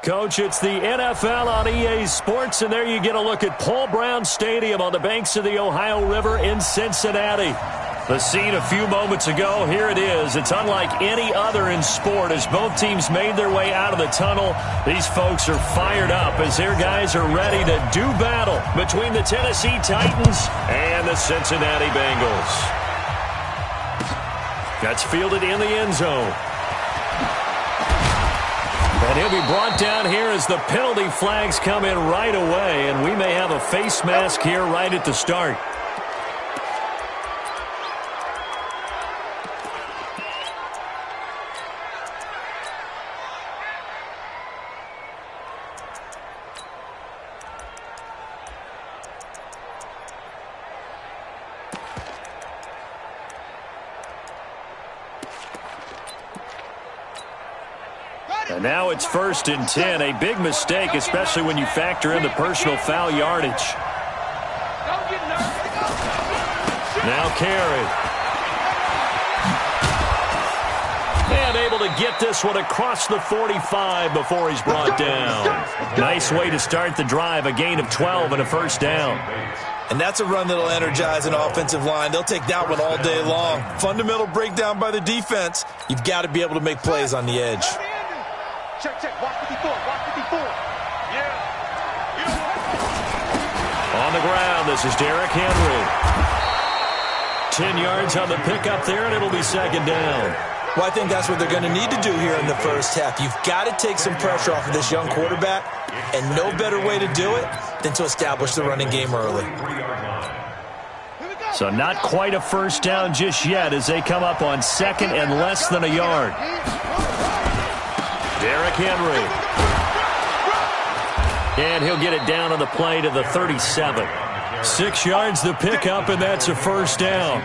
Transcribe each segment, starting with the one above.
Coach, it's the NFL on EA Sports, and there you get a look at Paul Brown Stadium on the banks of the Ohio River in Cincinnati. The scene a few moments ago, here it is. It's unlike any other in sport as both teams made their way out of the tunnel. These folks are fired up as their guys are ready to do battle between the Tennessee Titans and the Cincinnati Bengals. That's fielded in the end zone. And he'll be brought down here as the penalty flags come in right away, and we may have a face mask here right at the start. And now it's 1st and 10. A big mistake, especially when you factor in the personal foul yardage. Now carry. And able to get this one across the 45 before he's brought down. Nice way to start the drive. A gain of 12 and a first down. And that's a run that'll energize an offensive line. They'll take that one all day long. Fundamental breakdown by the defense. You've got to be able to make plays on the edge. Check, watch 54, watch 54. Yeah. On the ground, this is Derrick Henry. 10 yards on the pickup there, and it'll be second down. Well, I think that's what they're going to need to do here in the first half. You've got to take some pressure off of this young quarterback, and no better way to do it than to establish the running game early. So not quite a first down just yet as they come up on second and less than a yard. Derrick Henry. And he'll get it down on the play to the 37. 6 yards the pickup, and that's a first down.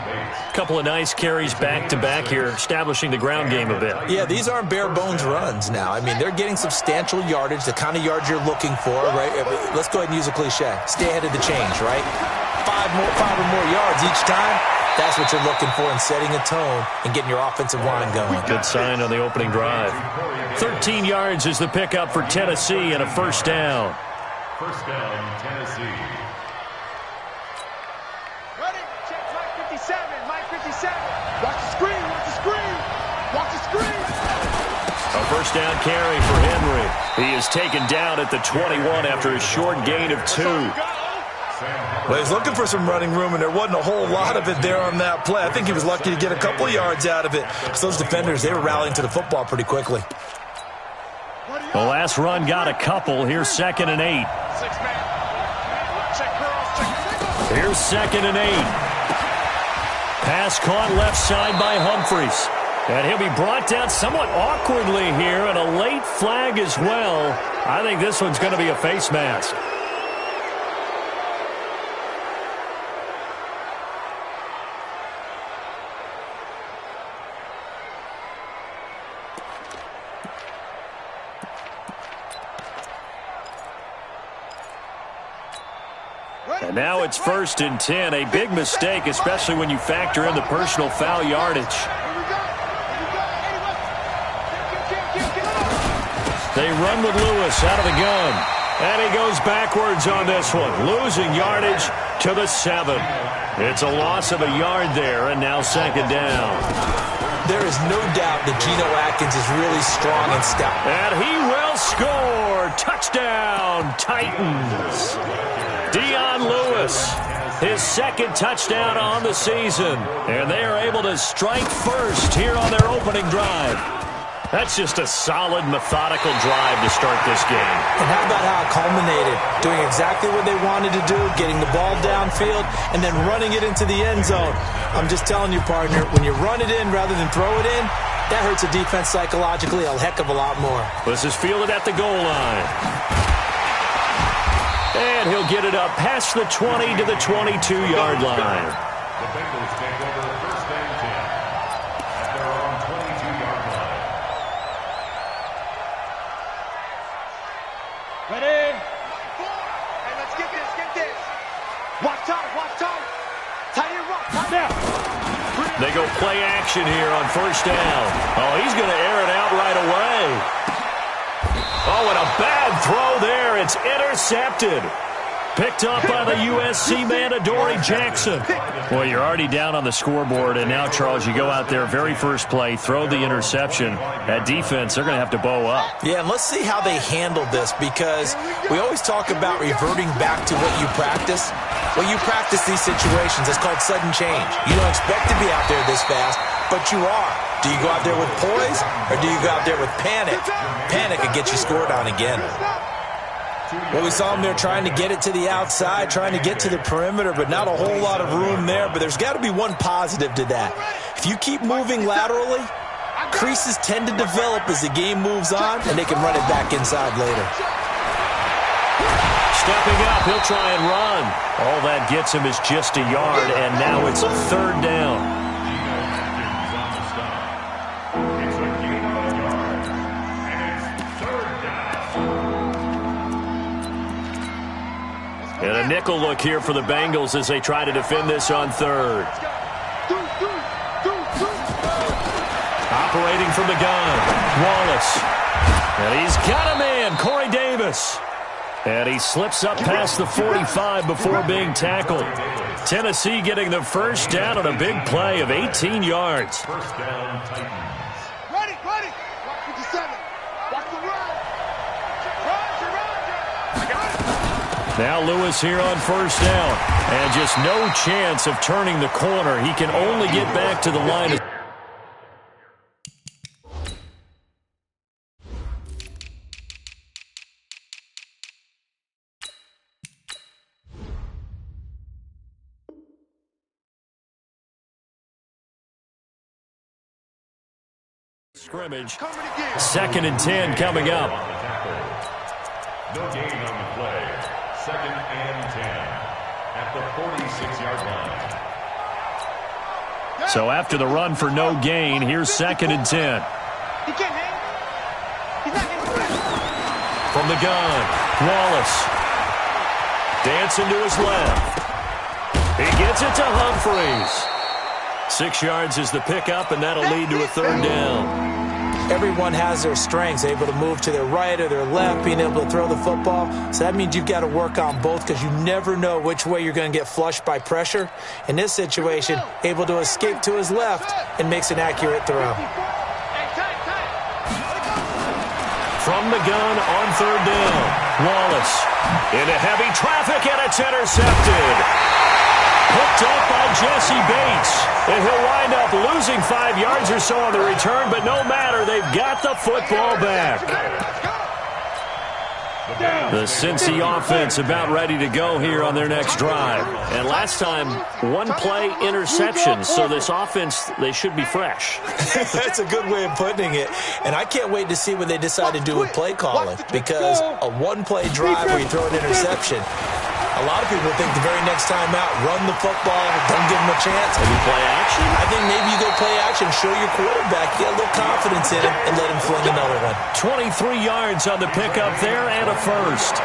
Couple of nice carries back-to-back here, establishing the ground game a bit. Yeah, these aren't bare-bones runs now. I mean, they're getting substantial yardage, the kind of yards you're looking for, right? Let's go ahead and use a cliche. Stay ahead of the change, right? Five or more yards each time. That's what you're looking for in setting a tone and getting your offensive line going. Good sign on the opening drive. 13 yards is the pickup for Tennessee and a first down. First down, Tennessee. Ready? Check Mike 57. Mike 57. Watch the screen. Watch the screen. Watch the screen. A first down carry for Henry. He is taken down at the 21 after a short gain of 2. Well, he's looking for some running room, and there wasn't a whole lot of it there on that play. I think he was lucky to get a couple of yards out of it. Because those defenders, they were rallying to the football pretty quickly. The last run got a couple. Here's 2nd and 8. Here's 2nd and 8. Pass caught left side by Humphries. And he'll be brought down somewhat awkwardly here, and a late flag as well. I think this one's going to be a face mask. And now it's 1st and 10. A big mistake, especially when you factor in the personal foul yardage. They run with Lewis out of the gun. And he goes backwards on this one, losing yardage to the 7. It's a loss of a yard there, and now second down. There is no doubt that Geno Atkins is really strong and stout. And he will score. Touchdown, Titans. Dion Lewis, his 2nd touchdown on the season. And they are able to strike first here on their opening drive. That's just a solid, methodical drive to start this game. And how about how it culminated? Doing exactly what they wanted to do, getting the ball downfield, and then running it into the end zone. I'm just telling you, partner, when you run it in rather than throw it in, that hurts a defense psychologically a heck of a lot more. This is fielded at the goal line. And he'll get it up past the 20 to the 22-yard line. The Bengals take over 1st and 10 at their own 22-yard line. Ready? Hey, let's get this. Watch time. Tight end rock, tight down. They go play action here on 1st down. Oh, he's going to air it out right away. Oh, and a bad throw there. It's intercepted. Picked up by the USC man, Adoree Jackson. Well, you're already down on the scoreboard, and now, Charles, you go out there, very first play, throw the interception. That defense, they're going to have to bow up. Yeah, and let's see how they handle this, because we always talk about reverting back to what you practice. Well, you practice these situations. It's called sudden change. You don't expect to be out there this fast, but you are. Do you go out there with poise, or do you go out there with panic? Panic could get you scored on again. Well, we saw him there trying to get it to the outside, trying to get to the perimeter, but not a whole lot of room there. But there's got to be one positive to that. If you keep moving laterally, creases tend to develop as the game moves on, and they can run it back inside later. Stepping up, he'll try and run. All that gets him is just a yard, and now it's a third down. And a nickel look here for the Bengals as they try to defend this on third. Operating from the gun, Wallace. And he's got a man, Corey Davis. And he slips up past the 45 before being tackled. Tennessee getting the first down on a big play of 18 yards. First down, Titans. Ready. Watch 57. Watch the run. Now Lewis here on first down. And just no chance of turning the corner. He can only get back to the line of scrimmage. 2nd and 10 coming up. No gain on the play. 2nd and 10 at the 46-yard line. So after the run for no gain, here's 2nd and 10. He can't hang. He's not getting From the gun, Wallace. Dancing to his left. He gets it to Humphreys. 6 yards is the pickup, and that'll lead to a third down. Everyone has their strengths, able to move to their right or their left, being able to throw the football. So that means you've got to work on both, because you never know which way you're going to get flushed by pressure. In this situation, able to escape to his left and makes an accurate throw. From the gun on third down, Wallace into heavy traffic, and it's intercepted. Picked up by Jesse Bates. And he'll wind up losing 5 yards or so on the return, but no matter, they've got the football back. The Cincy offense about ready to go here on their next drive. And last time, one play interception, so this offense, they should be fresh. That's a good way of putting it. And I can't wait to see what they decide to do with play calling, because a one-play drive where you throw an interception, a lot of people think the very next time out, run the football, don't give them a chance. Maybe play action? I think maybe you go play action, show your quarterback, get a little confidence in him, and let him fling another one. 23 yards on the pickup there and a first.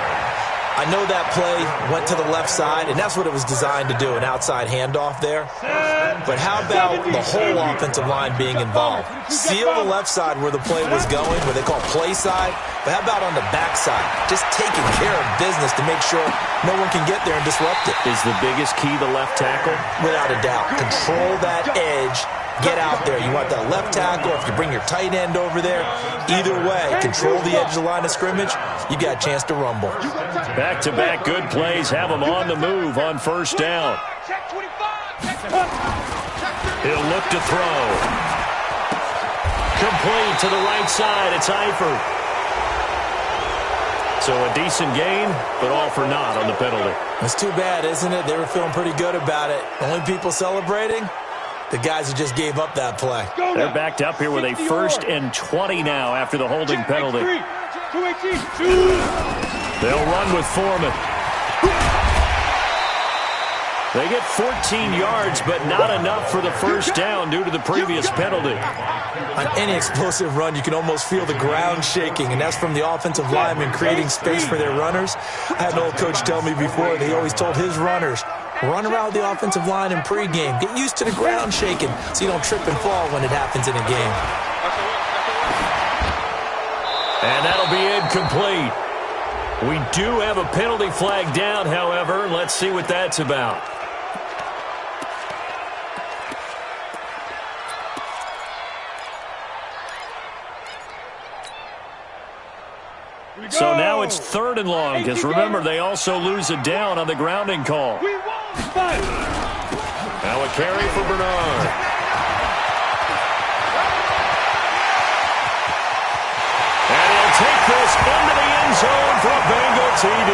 I know that play went to the left side, and that's what it was designed to do, an outside handoff there. But how about the whole offensive line being involved? Seal the left side where the play was going, what they call play side. But how about on the back side? Just taking care of business to make sure no one can get there and disrupt it. Is the biggest key the left tackle? Without a doubt. Control that edge. Get out there. You want that left tackle, or if you bring your tight end over there, either way, control the edge of the line of scrimmage, you got a chance to rumble. Back-to-back good plays have them on the move on first down. He'll look to throw. Complete to the right side. It's Eifert. So a decent gain, but all for naught on the penalty. That's too bad, isn't it? They were feeling pretty good about it. Only people celebrating? The guys who just gave up that play. They're backed up here with a 1st and 20 now after the holding penalty. They'll run with Foreman. They get 14 yards, but not enough for the first down due to the previous penalty. On any explosive run, you can almost feel the ground shaking, and that's from the offensive linemen creating space for their runners. I had an old coach tell me before, they always told his runners, run around the offensive line in pregame. Get used to the ground shaking so you don't trip and fall when it happens in a game. And that'll be incomplete. We do have a penalty flag down, however. Let's see what that's about. So now it's 3rd and long, because remember, they also lose a down on the grounding call. Now a carry for Bernard. And he'll take this into the end zone for a Bengal TD.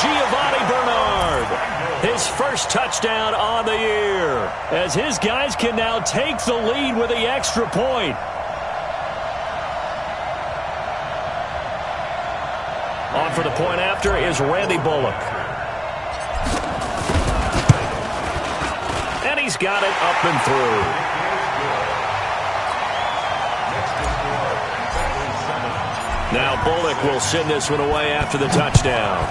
Giovanni Bernard, his first touchdown on the year, as his guys can now take the lead with the extra point. On for the point after is Randy Bullock. And he's got it up and through. Now Bullock will send this one away after the touchdown.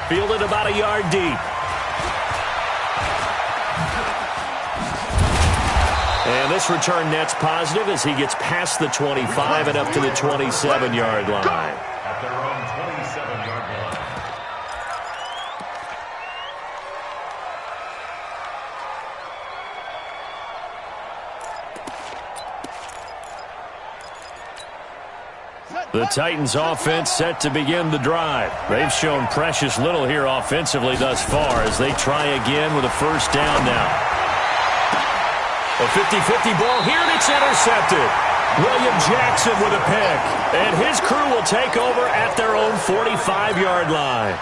Fielded about a yard deep. And this return net's positive as he gets past the 25 and up to the 27-yard line. At their own 27-yard line. The Titans offense set to begin the drive. They've shown precious little here offensively thus far as they try again with a first down now. A 50-50 ball here, and it's intercepted. William Jackson with a pick. And his crew will take over at their own 45-yard line.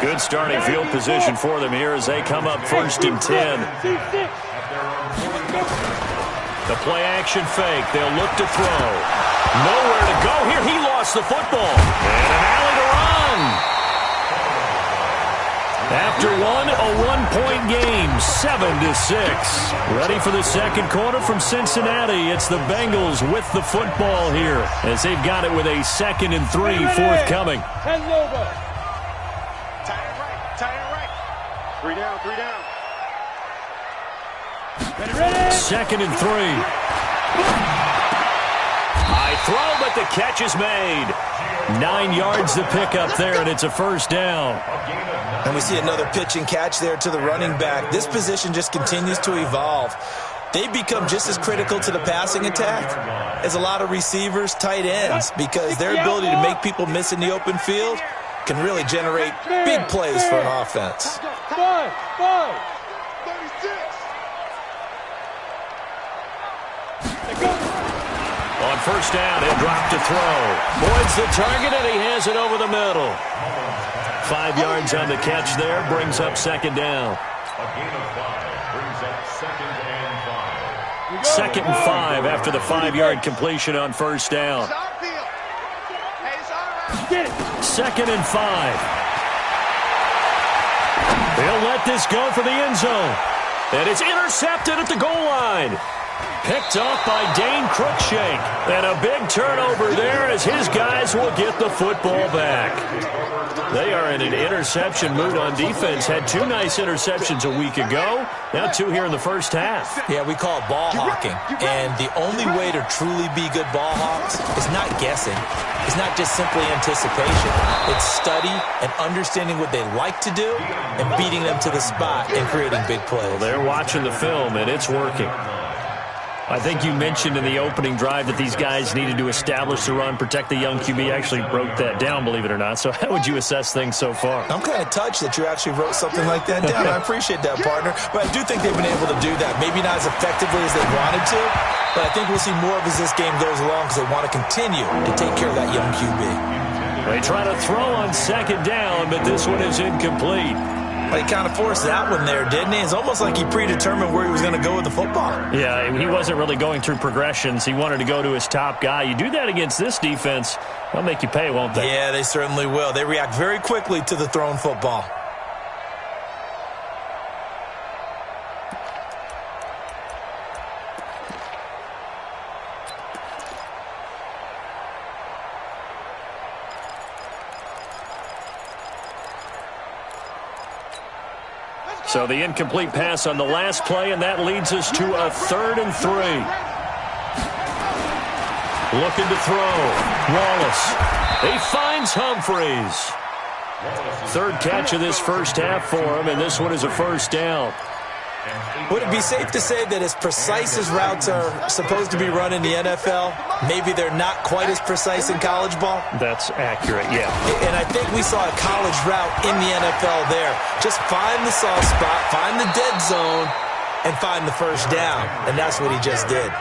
Good starting field position for them here as they come up 1st and 10. The play action fake. They'll look to throw. Nowhere to go here. He lost the football. And an alley to run. After one, a one-point game, 7-6. Ready for the second quarter from Cincinnati. It's the Bengals with the football here as they've got it with a 2nd and 3 forthcoming. Tight end right. 3 down. 2nd and 3. High throw, but the catch is made. 9 yards to pick up there, and it's a first down. And we see another pitch and catch there to the running back. This position just continues to evolve. They become just as critical to the passing attack as a lot of receivers, tight ends, because their ability to make people miss in the open field can really generate big plays for an offense. 5. 36. On first down, he'll drop to throw. Boyd's the target, and he has it over the middle. 5 yards on the catch there, brings up 2nd down. A gain of 5 brings up 2nd and 5. 2nd and 5 after the 5-yard completion on first down. 2nd and 5. They'll let this go for the end zone. And it's intercepted at the goal line. Picked off by Dane Cruikshank. And a big turnover there as his guys will get the football back. They are in an interception mood on defense. Had 2 nice interceptions a week ago. Now 2 here in the first half. Yeah, we call it ball hawking. And the only way to truly be good ball hawks is not guessing. It's not just simply anticipation. It's study and understanding what they like to do and beating them to the spot and creating big plays. Well, they're watching the film, and it's working. I think you mentioned in the opening drive that these guys needed to establish the run, protect the young QB. Actually wrote that down, believe it or not. So how would you assess things so far? I'm kind of touched that you actually wrote something like that down. I appreciate that, partner. But I do think they've been able to do that. Maybe not as effectively as they wanted to, but I think we'll see more of as this game goes along because they want to continue to take care of that young QB. They try to throw on 2nd down, but this one is incomplete. Well, he kind of forced that one there, didn't he? It's almost like he predetermined where he was going to go with the football. Yeah, he wasn't really going through progressions. He wanted to go to his top guy. You do that against this defense, they'll make you pay, won't they? Yeah, they certainly will. They react very quickly to the thrown football. So the incomplete pass on the last play, and that leads us to a 3rd and 3. Looking to throw. Wallace. He finds Humphreys. 3rd catch of this first half for him, and this one is a first down. Would it be safe to say that as precise as routes are supposed to be run in the NFL, maybe they're not quite as precise in college ball? That's accurate, yeah. And I think we saw a college route in the NFL there. Just find the soft spot, find the dead zone, and find the first down. And that's what he just did.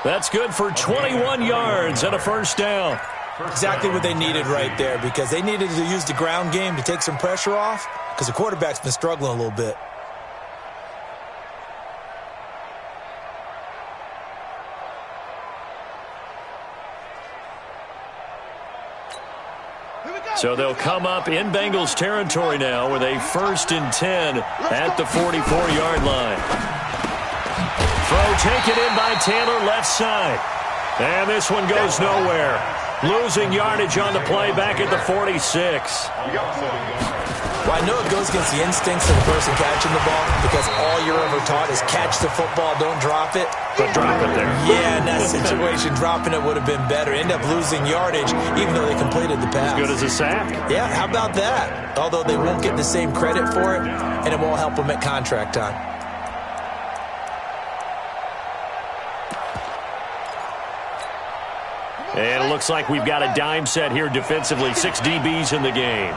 That's good for 21 yards and a first down. Exactly what they needed right there, because they needed to use the ground game to take some pressure off, because the quarterback's been struggling a little bit. So they'll come up in Bengals territory now with a 1st and 10 at the 44-yard line. Throw taken in by Taylor left side. And this one goes nowhere. Losing yardage on the play back at the 46. Well, I know it goes against the instincts of the person catching the ball, because all you're ever taught is catch the football, don't drop it. But drop it there. Yeah, in that situation, dropping it would have been better. End up losing yardage, even though they completed the pass. As good as a sack. Yeah, how about that? Although they won't get the same credit for it, and it won't help them at contract time. And it looks like we've got a dime set here defensively. 6 DBs in the game.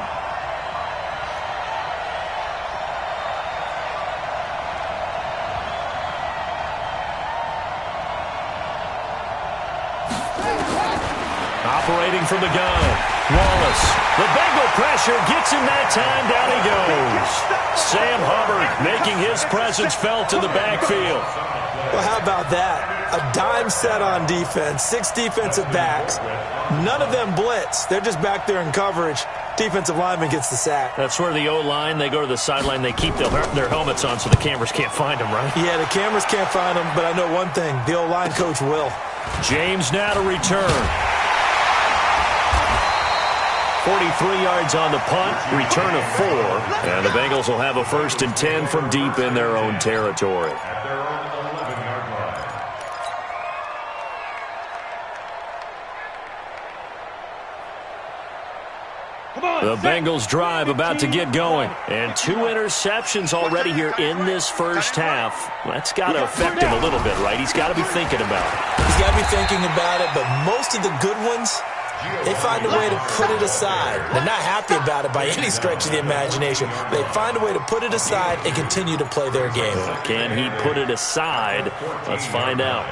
Operating from the gun. Wallace. The Bengal pressure gets him that time. Down he goes. Sam Hubbard making his presence felt in the backfield. Well, how about that? A dime set on defense. 6 defensive backs. None of them blitz. They're just back there in coverage. Defensive lineman gets the sack. That's where the O-line, they go to the sideline, they keep their helmets on so the cameras can't find them, right? Yeah, the cameras can't find them, but I know one thing. The O-line coach will. James now to return. 43 yards on the punt, return of 4, and the Bengals will have a 1st and 10 from deep in their own territory. At their own 11-yard line. The Bengals drive about to get going, and 2 interceptions already here in this first half. That's got to affect him a little bit, right? He's got to be thinking about it. He's got to be thinking about it, but most of the good ones, they find a way to put it aside. They're not happy about it by any stretch of the imagination. They find a way to put it aside and continue to play their game. Can he put it aside? Let's find out.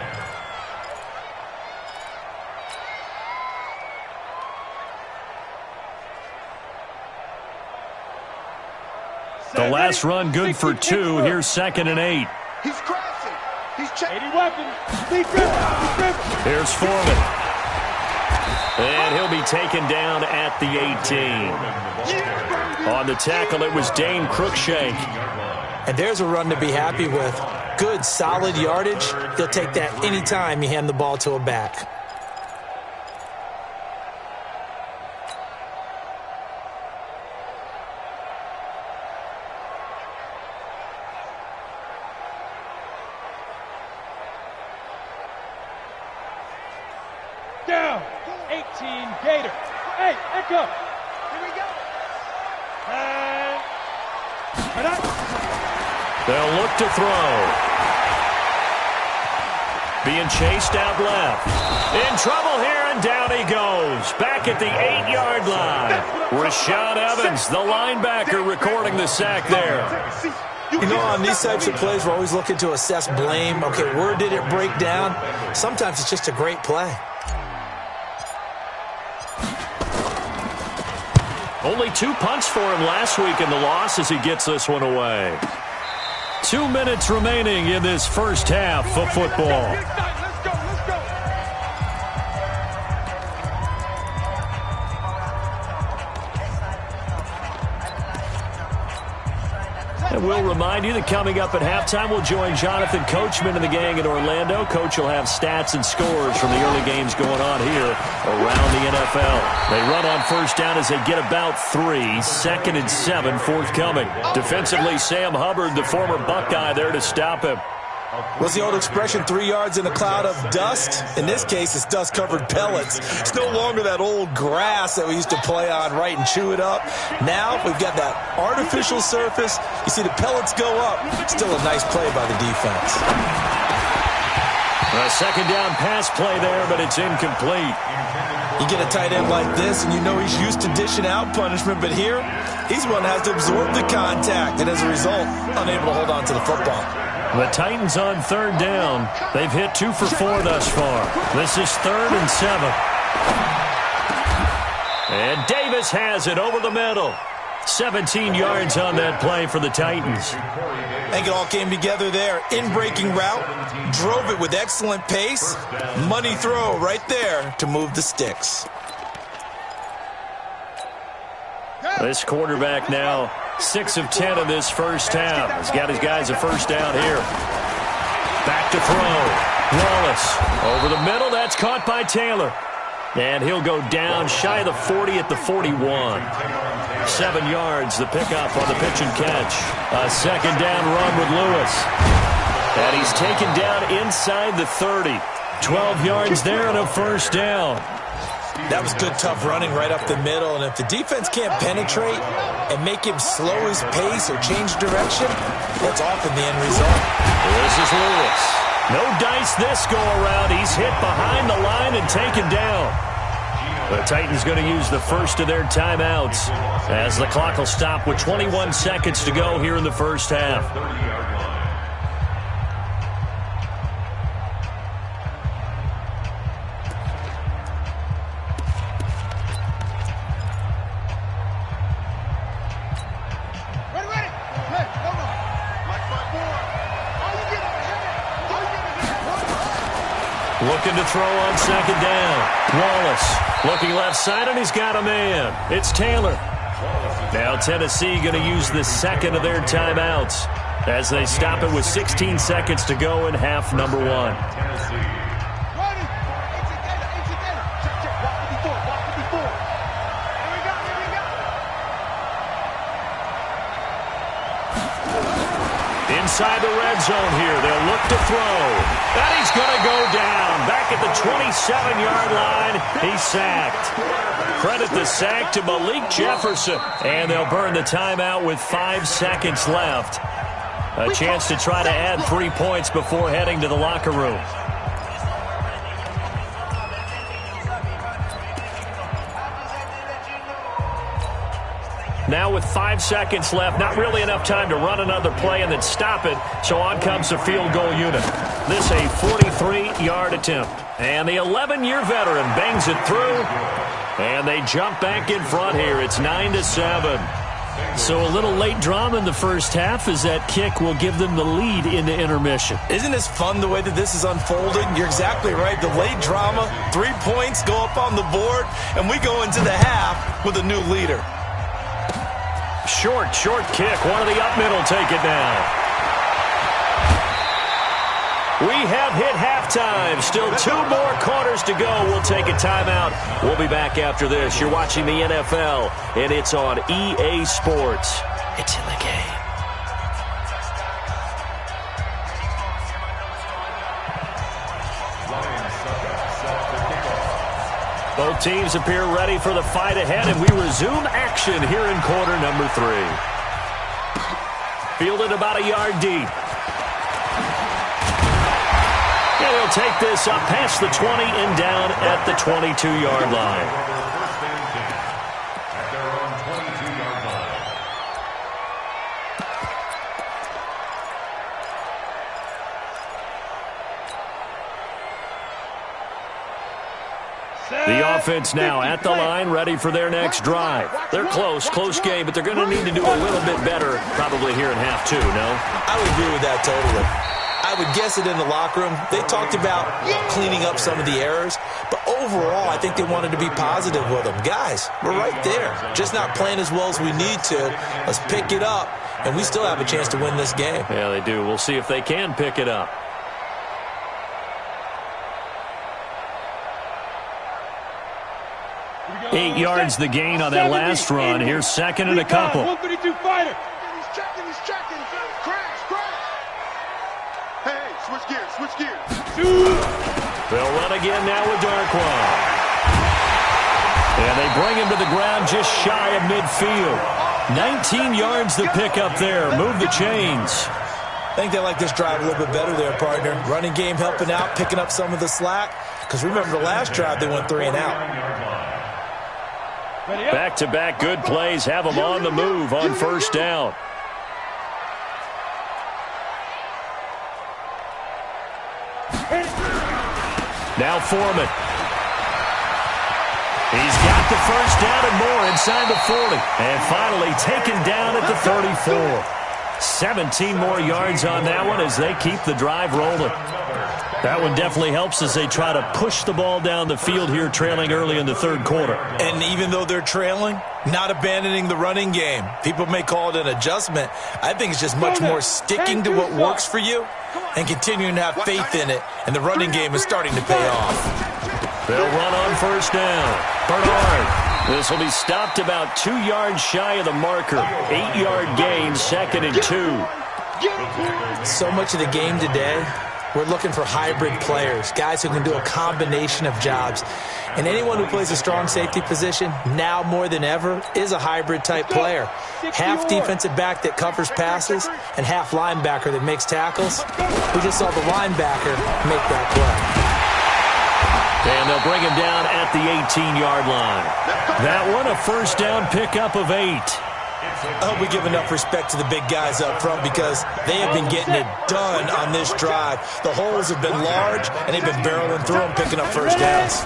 The last run good for 2. Here's 2nd and 8. He's crashing. He's checking. 80 weapons. Here's Foreman. And he'll be taken down at the 18. On the tackle, it was Dane Cruikshank. And there's a run to be happy with. Good, solid yardage. They'll take that anytime you hand the ball to a back. Down. 18 Gator. Hey, echo. Here we go. And They'll look to throw. Being chased out left. In trouble here, and down he goes. Back at the 8-yard line. Rashaan Evans, the linebacker, recording the sack there. You know, on these types of plays, we're always looking to assess blame. Okay, where did it break down? Sometimes it's just a great play. Only 2 punts for him last week in the loss as he gets this one away. 2 minutes remaining in this first half of football. let's go. we'll remind you that coming up at halftime, we'll join Jonathan Coachman and the gang in Orlando. Coach will have stats and scores from the early games going on here around the NFL. They run on first down as they get about 3. 2nd and 7 forthcoming. Defensively, Sam Hubbard, the former Buckeye, there to stop him. What's the old expression, 3 yards in a cloud of dust? In this case, it's dust-covered pellets. It's no longer that old grass that we used to play on, right, and chew it up. Now we've got that artificial surface. You see the pellets go up. Still a nice play by the defense. A second down pass play there, but it's incomplete. You get a tight end like this, and you know he's used to dishing out punishment, but here, he's one that has to absorb the contact, and as a result, unable to hold on to the football. The Titans on third down. They've hit 2 for 4 thus far. This is 3rd and 7. And Davis has it over the middle. 17 yards on that play for the Titans. I think it all came together there. In-breaking route, drove it with excellent pace. Money throw right there to move the sticks. This quarterback now 6 of 10 in this first half. He's got his guys a first down here. Back to throw. Wallace over the middle. That's caught by Taylor. And he'll go down shy of the 40 at the 41. 7 yards, the pickup on the pitch and catch. A second down run with Lewis. And he's taken down inside the 30. 12 yards there and a first down. That was good, tough running right up the middle. And if the defense can't penetrate and make him slow his pace or change direction, that's often the end result. This is Lewis. No dice this go-around. He's hit behind the line and taken down. The Titans going to use the first of their timeouts as the clock will stop with 21 seconds to go here in the first half. Looking to throw on second down. Wallace looking left side, and he's got a man. It's Taylor. Now Tennessee going to use the second of their timeouts as they stop it with 16 seconds to go in half number 1. Inside the red zone here. They'll look to throw. And he's going to go down. Back at the 27-yard line. He's sacked. Credit the sack to Malik Jefferson. And they'll burn the timeout with 5 seconds left. A chance to try to add 3 points before heading to the locker room. Now with 5 seconds left, not really enough time to run another play and then stop it, so on comes the field goal unit. This a 43-yard attempt. And the 11-year veteran bangs it through, and they jump back in front here. It's 9-7. So a little late drama in the first half as that kick will give them the lead into intermission. Isn't this fun the way that this is unfolding? You're exactly right. The late drama, 3 points go up on the board, and we go into the half with a new leader. Short kick. One of the up middle take it down. We have hit halftime. Still 2 more quarters to go. We'll take a timeout. We'll be back after this. You're watching the NFL, and it's on EA Sports. It's in the game. Both teams appear ready for the fight ahead, and we resume action here in quarter number 3. Fielded about a yard deep. And he'll take this up past the 20 and down at the 22-yard line. The offense now at the line, ready for their next drive. They're close game, but they're going to need to do a little bit better probably here in half 2, no? I would agree with that totally. I would guess it in the locker room. They talked about cleaning up some of the errors, but overall, I think they wanted to be positive with them. Guys, we're right there. Just not playing as well as we need to. Let's pick it up and we still have a chance to win this game. Yeah, they do. We'll see if they can pick it up. Eight yards the gain on that last run. Here's second and a couple. 132 fighter. He's checking. Crash. Hey, switch gears. They'll run again now with Darkwan. And they bring him to the ground just shy of midfield. 19 yards to pick up there. Move the chains. I think they like this drive a little bit better there, partner. Running game helping out, picking up some of the slack. Because remember, the last drive they went 3 and out. Back-to-back good plays have them on the move on first down. Now Foreman. He's got the first down and more inside the 40. And finally taken down at the 34. 17 more yards on that one as they keep the drive rolling. That one definitely helps as they try to push the ball down the field here, trailing early in the third quarter. And even though they're trailing, not abandoning the running game. People may call it an adjustment. I think it's just much more sticking to what works for you and continuing to have faith in it. And the running game is starting to pay off. They'll run on first down. Bernard. This will be stopped about 2 yards shy of the marker. 8-yard gain, second and 2. So much of the game today, we're looking for hybrid players, guys who can do a combination of jobs. And anyone who plays a strong safety position, now more than ever, is a hybrid-type player. Half defensive back that covers passes and half linebacker that makes tackles. We just saw the linebacker make that play. And they'll bring him down at the 18-yard line. That one, a first down pickup of 8. I hope we give enough respect to the big guys up front because they have been getting it done on this drive. The holes have been large, and they've been barreling through them, picking up first downs.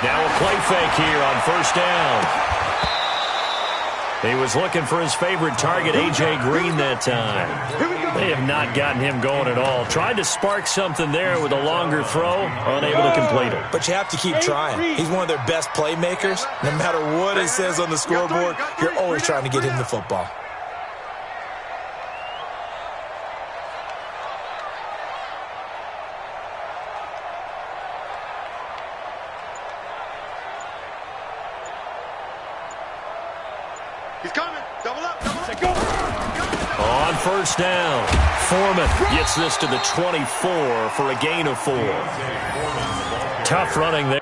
Now a play fake here on first down. He was looking for his favorite target, A.J. Green, that time. They have not gotten him going at all. Tried to spark something there with a longer throw, unable to complete it. But you have to keep trying. He's one of their best playmakers. No matter what it says on the scoreboard, you're always trying to get him the football. He's coming. Double up. On first down, Foreman gets this to the 24 for a gain of 4. Tough running there.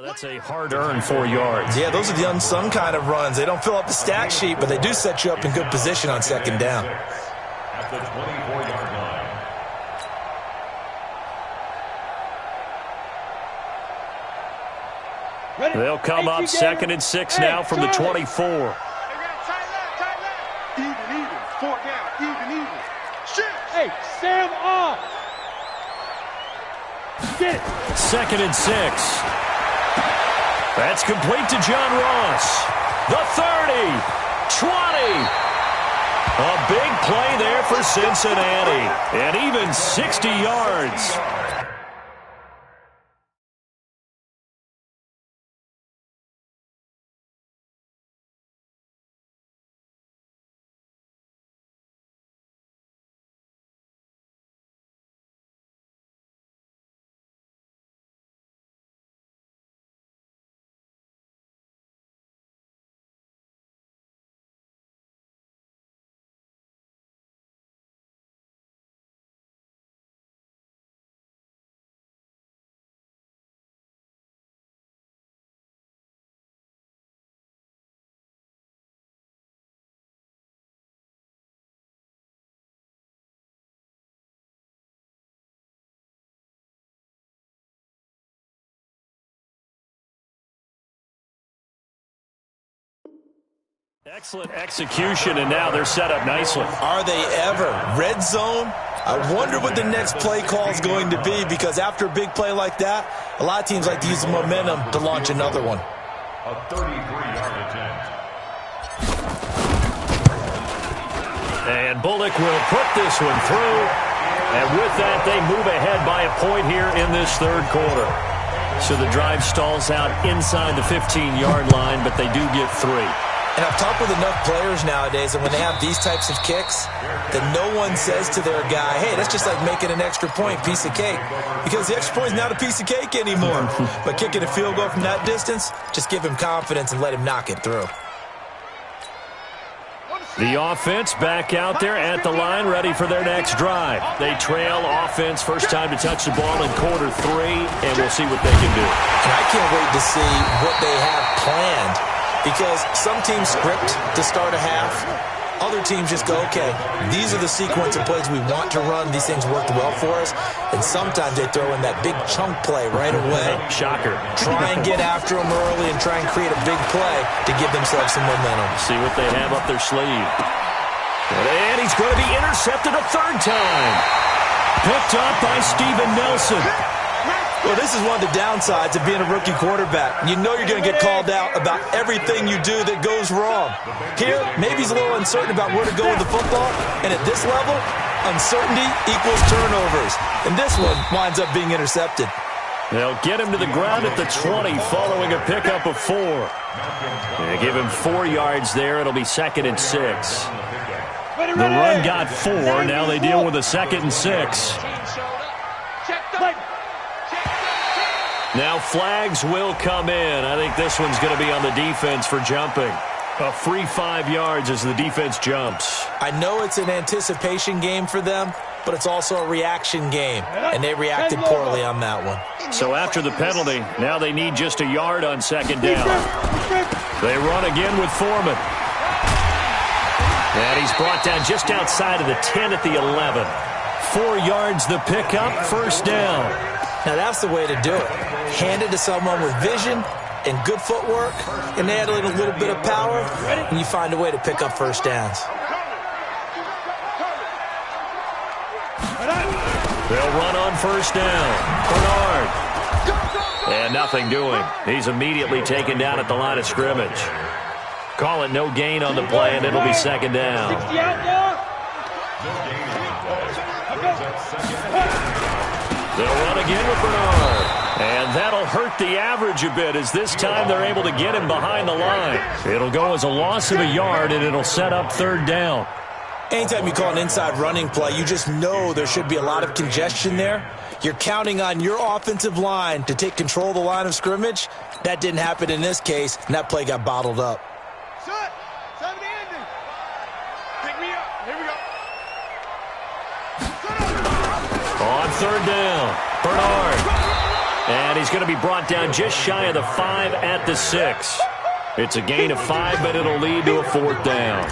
That's a hard-earned 4 yards. Yeah, those are the unsung kind of runs. They don't fill up the stat sheet, but they do set you up in good position on second down. At the 24-yard line. They'll come up second and 6 now from the 24. Even. 4 down. Even. Shit. Hey, Sam off. Get it. Second and 6. That's complete to John Ross. The 30, 20. A big play there for Cincinnati. And even 60 yards. Excellent execution, and now they're set up nicely. Are they ever? Red zone? I wonder what the next play call is going to be, because after a big play like that, a lot of teams like to use the momentum to launch another one. A 33-yard attempt. And Bullock will put this one through. And with that, they move ahead by a point here in this third quarter. So the drive stalls out inside the 15-yard line, but they do get 3. And I've talked with enough players nowadays, and when they have these types of kicks, that no one says to their guy, hey, that's just like making an extra point, piece of cake. Because the extra point is not a piece of cake anymore. But kicking a field goal from that distance, just give him confidence and let him knock it through. The offense back out there at the line, ready for their next drive. They trail offense, first time to touch the ball in quarter 3, and we'll see what they can do. And I can't wait to see what they have planned, because some teams script to start a half. Other teams just go, okay, these are the sequence of plays we want to run. These things worked well for us. And sometimes they throw in that big chunk play right away. Shocker. Try and get after them early and try and create a big play to give themselves some momentum. See what they have up their sleeve. And he's going to be intercepted a third time. Picked up by Steven Nelson. Well, this is one of the downsides of being a rookie quarterback. You know you're going to get called out about everything you do that goes wrong. Here, maybe he's a little uncertain about where to go with the football, and at this level, uncertainty equals turnovers. And this one winds up being intercepted. They'll get him to the ground at the 20 following a pickup of 4. They give him 4 yards there. It'll be 2nd and 6. The run got 4. Now they deal with a 2nd and 6. Now flags will come in. I think this one's going to be on the defense for jumping. A free 5 yards as the defense jumps. I know it's an anticipation game for them, but it's also a reaction game, and they reacted poorly on that one. So after the penalty, now they need just a yard on 2nd down. They run again with Foreman. And he's brought down just outside of the 10 at the 11. 4 yards the pickup, first down. Now that's the way to do it. Hand it to someone with vision and good footwork, and add in a little bit of power, and you find a way to pick up first downs. They'll run on first down. Bernard. And nothing doing. He's immediately taken down at the line of scrimmage. Call it no gain on the play, and it'll be 2nd down. They'll run again with Bernard. And that'll hurt the average a bit, as this time they're able to get him behind the line. It'll go as a loss of a yard, and it'll set up 3rd down. Anytime you call an inside running play, you just know there should be a lot of congestion there. You're counting on your offensive line to take control of the line of scrimmage. That didn't happen in this case, and that play got bottled up. On 3rd down, Bernard. And he's going to be brought down just shy of the 5 at the 6. It's a gain of 5, but it'll lead to a 4th down.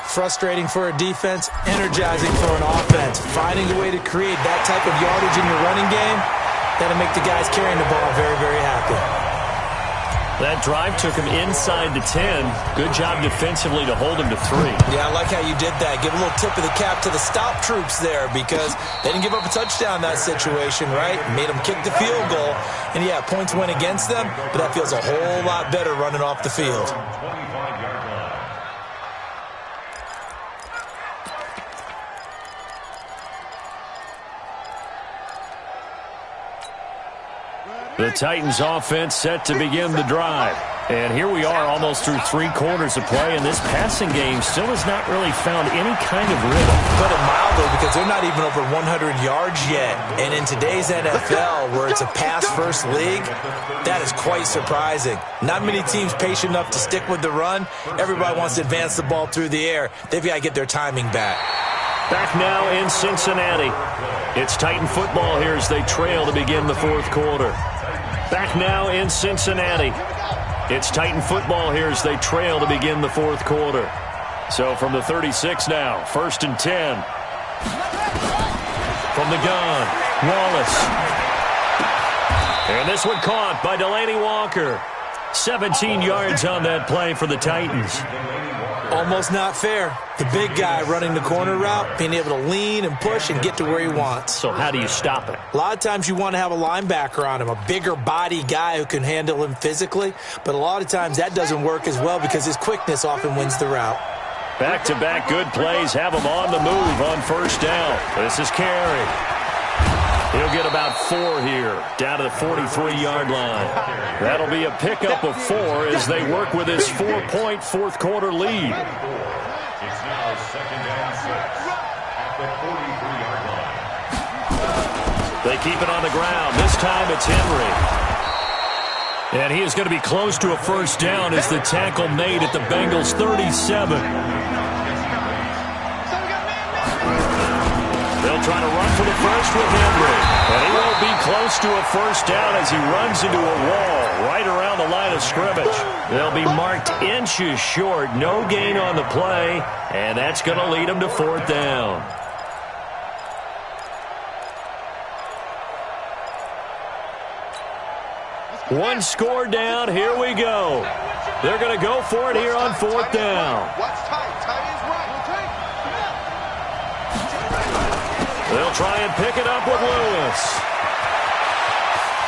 Frustrating for a defense, energizing for an offense. Finding a way to create that type of yardage in your running game, that'll make the guys carrying the ball very, very happy. That drive took him inside the 10. Good job defensively to hold him to 3. Yeah, I like how you did that. Give a little tip of the cap to the stop troops there, because they didn't give up a touchdown in that situation, right? Made them kick the field goal. And, yeah, points went against them, but that feels a whole lot better running off the field. The Titans offense set to begin the drive. And here we are almost through 3 quarters of play, and this passing game still has not really found any kind of rhythm. Put it mildly, because they're not even over 100 yards yet. And in today's NFL, where it's a pass-first league, that is quite surprising. Not many teams patient enough to stick with the run. Everybody wants to advance the ball through the air. They've got to get their timing back. Back now in Cincinnati. It's Titan football here as they trail to begin the 4th quarter. Back now in Cincinnati. It's Titan football here as they trail to begin the 4th quarter. So from the 36 now, 1st and 10. From the gun, Wallace. And this one caught by Delaney Walker. 17 yards on that play for the Titans. Almost not fair. The big guy running the corner route, being able to lean and push and get to where he wants. So how do you stop it? A lot of times you want to have a linebacker on him, a bigger body guy who can handle him physically, but a lot of times that doesn't work as well because his quickness often wins the route. Back-to-back good plays have him on the move on first down. This is Carey. He'll get about 4 here, down to the 43-yard line. That'll be a pickup of 4 as they work with his 4-point fourth-quarter lead. It's now 2nd and 6 at the 43-yard line. They keep it on the ground. This time it's Henry. And he is going to be close to a first down as the tackle made at the Bengals' 37. They'll try to run for the first with Henry. And he won't be close to a first down as he runs into a wall right around the line of scrimmage. They'll be marked inches short. No gain on the play. And that's going to lead them to 4th down. One score down. Here we go. They're going to go for it here on 4th down. What's tight? Tight is right. They'll try and pick it up with Lewis.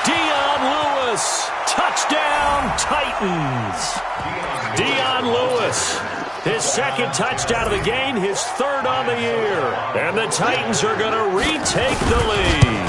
Dion Lewis. Touchdown, Titans. Dion Lewis. His 2nd touchdown of the game, his 3rd on the year. And the Titans are going to retake the lead.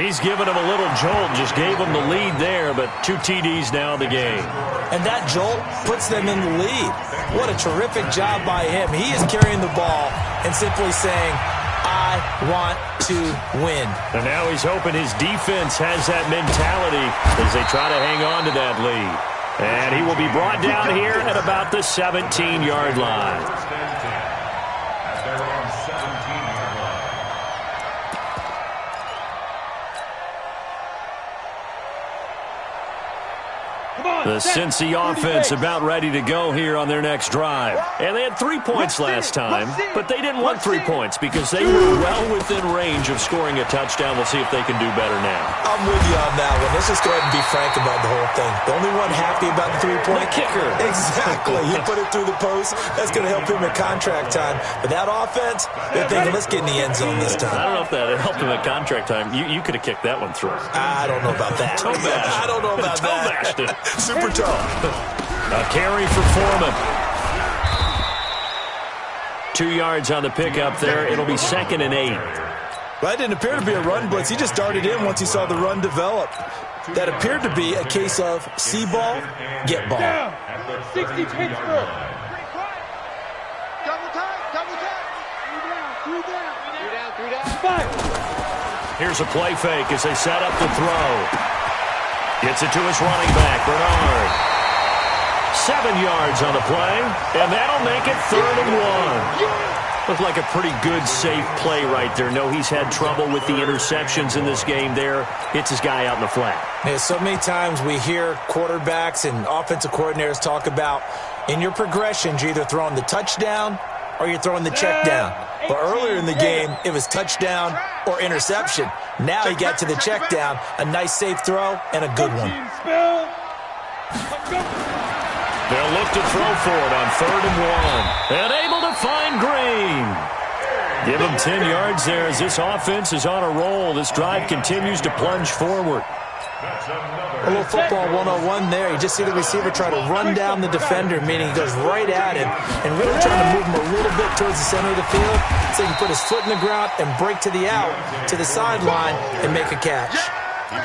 He's given him a little jolt, just gave him the lead there, but 2 TDs now in the game. And that jolt puts them in the lead. What a terrific job by him. He is carrying the ball and simply saying, I want to win. And now he's hoping his defense has that mentality as they try to hang on to that lead. And he will be brought down here at about the 17-yard line. At their own 17-yard line. The Cincy offense about ready to go here on their next drive. And they had 3 points last time, but they didn't want 3 points because they were well within range of scoring a touchdown. We'll see if they can do better now. I'm with you on that one. Let's just go ahead and be frank about the whole thing. The only one happy about the 3-point kicker. Exactly. You put it through the post. That's going to help him at contract time. But that offense, they're thinking, let's get in the end zone this time. I don't know if that helped him at contract time. You could have kicked that one through. I don't know about that. I don't know about that. Super tough. A carry for Foreman. 2 yards on the pickup there. It'll be 2nd and 8. That didn't appear to be a run blitz. He just darted in once he saw the run develop. That appeared to be a case of see ball, get ball. 60 Pittsburgh. Double time. 3 down. 5. Here's a play fake as they set up the throw. Gets it to his running back, Bernard. 7 yards on the play, and that'll make it 3rd and 1. Looked like a pretty good, safe play right there. No, he's had trouble with the interceptions in this game there. Hits his guy out in the flat. Yeah, so many times we hear quarterbacks and offensive coordinators talk about in your progressions, you're either throwing the touchdown or you're throwing the check down. But earlier in the game, it was touchdown or interception. Now he got to the check down, a nice safe throw, and a good one. They'll look to throw for it on 3rd and 1. And able to find Green. Give him 10 yards there as this offense is on a roll. This drive continues to plunge forward. A little football 101 there. You just see the receiver try to run down the defender, meaning he goes right at him and really trying to move him a little bit towards the center of the field so he can put his foot in the ground and break to the out, to the sideline, and make a catch.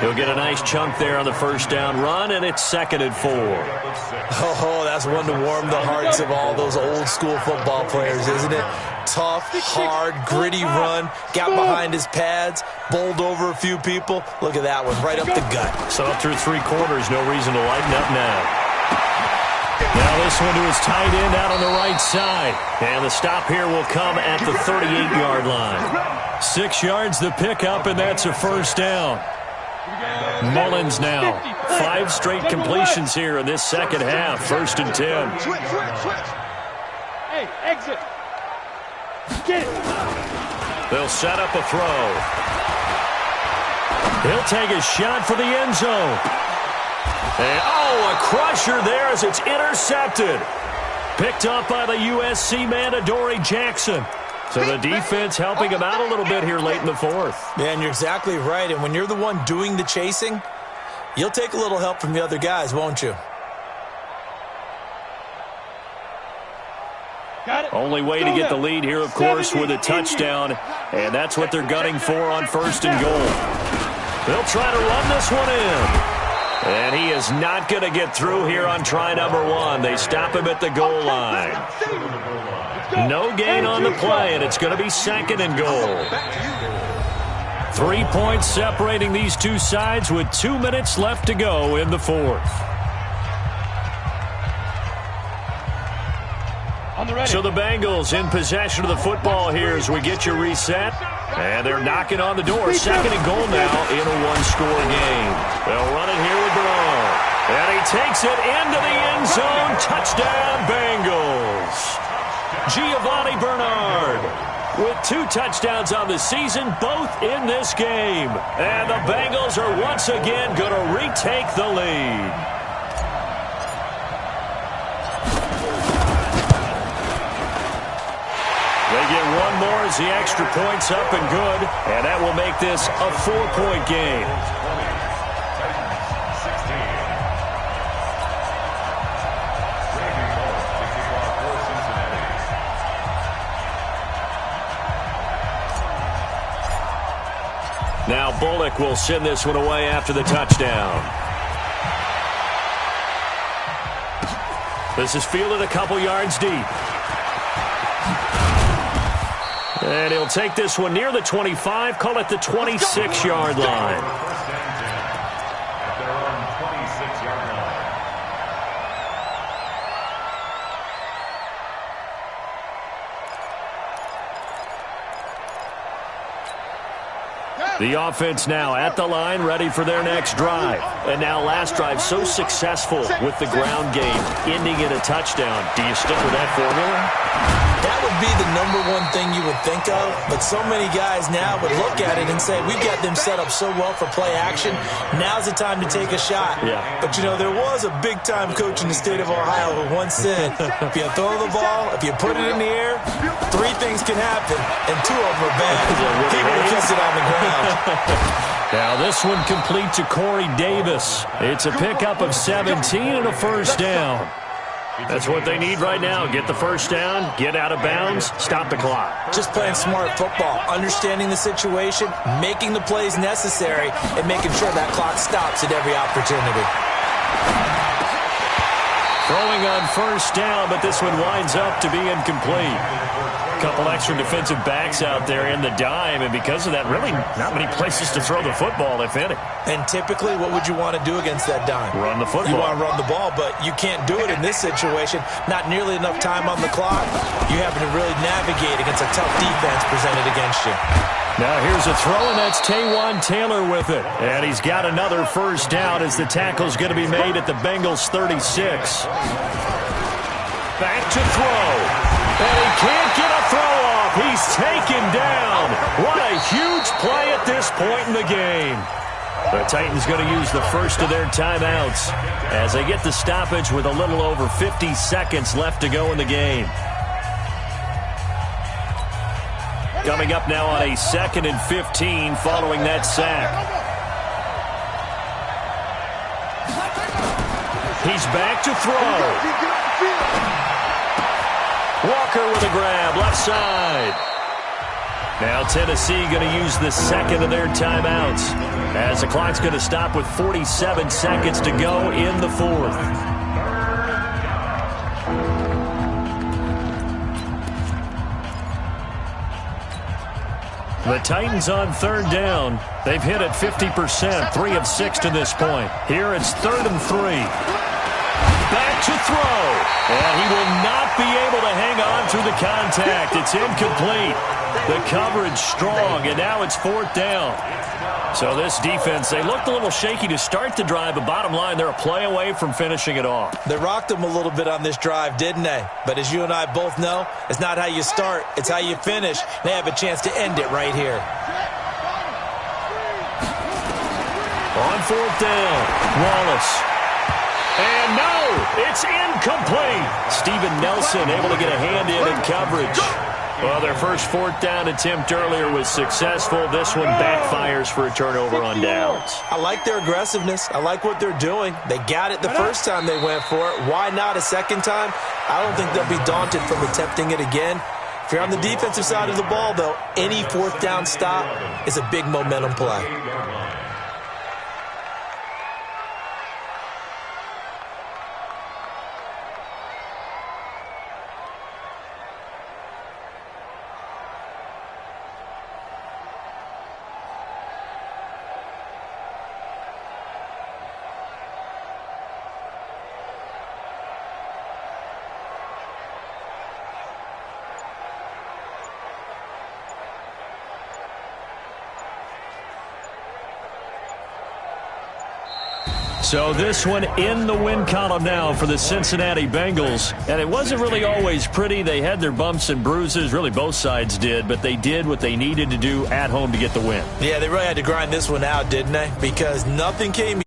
He'll get a nice chunk there on the first down run, and it's 2nd and 4. Oh, that's one to warm the hearts of all those old school football players, isn't it? Tough, hard, gritty run, got behind his pads, bowled over a few people. Look at that one, right up the gut. So up through 3 quarters, no reason to lighten up now. Now this one to his tight end out on the right side. And the stop here will come at the 38-yard line. 6 yards the pickup, and that's a first down. Mullins now. 5 straight completions here in this second half. 1st and 10. Switch. Hey, exit. Get it. They'll set up a throw. He'll take a shot for the end zone. And, a crusher there as it's intercepted. Picked up by the USC man, Adoree Jackson. So the defense helping him out a little bit here late in the fourth. Yeah, and you're exactly right. And when you're the one doing the chasing, you'll take a little help from the other guys, won't you? Only way to get the lead here, of course, with a touchdown. And that's what they're gunning for on 1st and goal. They'll try to run this one in. And he is not going to get through here on try number 1. They stop him at the goal line. No gain on the play, and it's going to be 2nd and goal. 3 points separating these two sides with 2 minutes left to go in the fourth. So the Bengals in possession of the football here as we get you reset. And they're knocking on the door. 2nd and goal now in a one-score game. They'll run it here with Bernard. And he takes it into the end zone. Touchdown, Bengals. Giovanni Bernard with 2 touchdowns on the season, both in this game. And the Bengals are once again going to retake the lead. They get one more as the extra point's up and good, and that will make this a 4-point game. Now Bullock will send this one away after the touchdown. This is fielded a couple yards deep. And he'll take this one near the 25, call it the 26-yard line. The offense now at the line, ready for their next drive. And now last drive so successful with the ground game, ending in a touchdown. Do you stick with that formula? That would be the number one thing you would think of, but so many guys now would look at it and say, we've got them set up so well for play action, now's the time to take a shot. Yeah. But, you know, there was a big-time coach in the state of Ohio who once said, if you throw the ball, if you put it in the air, 3 things can happen, and 2 of them are bad. He would have kissed it on the ground. Now this one complete to Corey Davis. It's a pickup of 17 and a first down. That's what they need right now. Get the first down, get out of bounds, stop the clock. Just playing smart football, understanding the situation, making the plays necessary, and making sure that clock stops at every opportunity. Throwing on first down, but this one winds up to be incomplete. A couple extra defensive backs out there in the dime, and because of that, really not many places to throw the football, if any. And typically, what would you want to do against that dime? Run the football. You want to run the ball, but you can't do it in this situation. Not nearly enough time on the clock. You have to really navigate against a tough defense presented against you. Now here's a throw, and that's Taywan Taylor with it. And he's got another first down as the tackle's going to be made at the Bengals 36. Back to throw. And he can't get a throw off. He's taken down. What a huge play at this point in the game. The Titans going to use the first of their timeouts as they get the stoppage with a little over 50 seconds left to go in the game. Coming up now on a 2nd and 15 following that sack. He's back to throw. Walker with a grab, left side. Now Tennessee going to use the second of their timeouts as the clock's going to stop with 47 seconds to go in the fourth. The Titans on 3rd down. They've hit it 50%, 3 of 6 to this point. Here it's 3rd and 3. Back to throw. And he will not be able to hang on through the contact. It's incomplete. The coverage strong, and now it's 4th down. So this defense, they looked a little shaky to start the drive, but bottom line, they're a play away from finishing it off. They rocked them a little bit on this drive, didn't they? But as you and I both know, it's not how you start, it's how you finish. They have a chance to end it right here. On 4th down, Wallace. And no, it's incomplete. Steven Nelson able to get a hand in coverage. Well, their first fourth down attempt earlier was successful. This one backfires for a turnover on downs. I like their aggressiveness. I like what they're doing. They got it the first time they went for it. Why not a second time? I don't think they'll be daunted from attempting it again. If you're on the defensive side of the ball, though, any fourth down stop is a big momentum play. So this one in the win column now for the Cincinnati Bengals. And it wasn't really always pretty. They had their bumps and bruises. Really, both sides did. But they did what they needed to do at home to get the win. Yeah, they really had to grind this one out, didn't they? Because nothing came